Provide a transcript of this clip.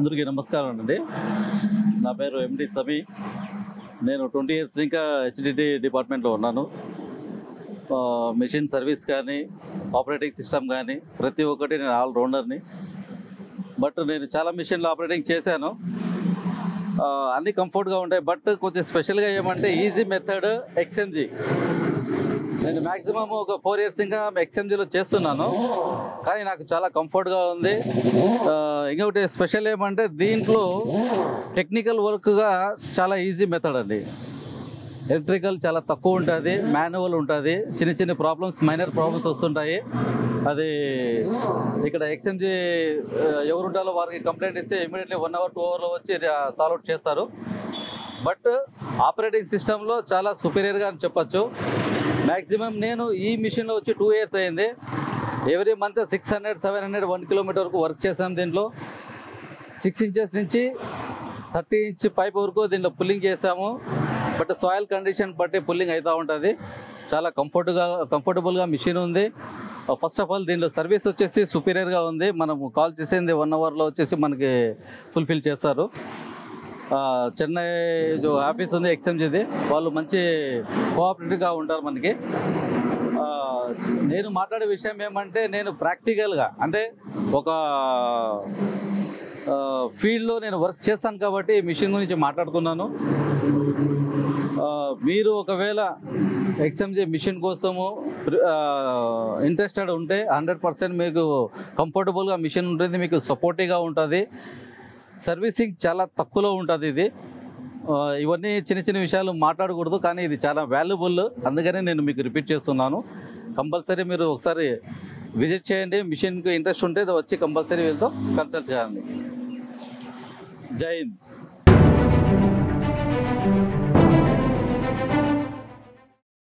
అందరికీ నమస్కారం అండి. నా పేరు ఎండి సబీ. నేను 20 ఇయర్స్ ఇంకా హెచ్డిటి డిపార్ట్మెంట్లో ఉన్నాను. మెషిన్ సర్వీస్ కానీ, ఆపరేటింగ్ సిస్టమ్ కానీ ప్రతి ఒక్కటి నేను ఆల్ రౌండర్ని. బట్ నేను చాలా మెషిన్లు ఆపరేటింగ్ చేశాను. అన్నీ కంఫర్ట్గా ఉంటాయి. బట్ కొంచెం స్పెషల్గా ఏమంటే ఈజీ మెథడ్ ఎక్స్ఎంజీ. నేను మ్యాక్సిమం ఒక 4 ఇయర్స్ ఇంకా ఎక్స్ఎంజీలో చేస్తున్నాను, కానీ నాకు చాలా కంఫర్ట్గా ఉంది. ఇంకొకటి స్పెషల్ ఏమంటే దీంట్లో టెక్నికల్ వర్క్గా చాలా ఈజీ మెథడ్ అండి. ఎలక్ట్రికల్ చాలా తక్కువ ఉంటుంది, మాన్యువల్ ఉంటుంది. చిన్న చిన్న ప్రాబ్లమ్స్, మైనర్ ప్రాబ్లమ్స్ వస్తుంటాయి. అది ఇక్కడ ఎక్స్ఎంజీ ఎవరు ఉంటారో వారికి కంప్లైంట్ ఇస్తే ఇమీడియట్లీ 1 అవర్ 2 అవర్లో వచ్చి సాల్వ్ అవుట్ చేస్తారు. బట్ ఆపరేటింగ్ సిస్టంలో చాలా సుపీరియర్గా అని చెప్పచ్చు. మ్యాక్సిమం నేను ఈ మిషన్లో వచ్చి 2 ఇయర్స్ అయింది. ఎవ్రీ మంత్ 600, 700, 1 కిలోమీటర్ వరకు వర్క్ చేసాను. దీంట్లో 6 ఇంచెస్ నుంచి 30 ఇంచ్ పైప్ వరకు దీంట్లో పుల్లింగ్ చేసాము. బట్ సాయిల్ కండిషన్ బట్టి పుల్లింగ్ అవుతూ ఉంటుంది. చాలా కంఫర్టబుల్గా మిషన్ ఉంది. ఫస్ట్ ఆఫ్ ఆల్ దీంట్లో సర్వీస్ వచ్చేసి సుపీరియర్గా ఉంది. మనము కాల్ చేసింది 1 అవర్లో వచ్చేసి మనకి ఫుల్ఫిల్ చేస్తారు. చెన్నై జో ఆఫీస్ ఉంది ఎక్స్ఎంజీది, వాళ్ళు మంచి కోఆపరేటివ్గా ఉంటారు మనకి. నేను మాట్లాడే విషయం ఏమంటే నేను ప్రాక్టికల్గా అంటే ఒక ఫీల్డ్లో నేను వర్క్ చేస్తాను కాబట్టి ఈ మిషన్ గురించి మాట్లాడుతున్నాను. మీరు ఒకవేళ ఎక్స్ఎంజీ మిషన్ కోసము ఇంట్రెస్టెడ్ ఉంటే 100% మీకు కంఫర్టబుల్గా మిషన్ ఉంటుంది, మీకు సపోర్టివ్గా ఉంటుంది. సర్వీసింగ్ చాలా తక్కువలో ఉంటుంది. ఇది ఇవన్నీ చిన్న చిన్న విషయాలు మాట్లాడకూడదు, కానీ ఇది చాలా వాల్యుబుల్. అందుకనే నేను మీకు రిపీట్ చేస్తున్నాను. కంపల్సరీ మీరు ఒకసారి విజిట్ చేయండి. మిషన్కి ఇంట్రెస్ట్ ఉంటే వచ్చి కంపల్సరీ వీళ్ళతో కన్సల్ట్ చేయండి. జై హింద్.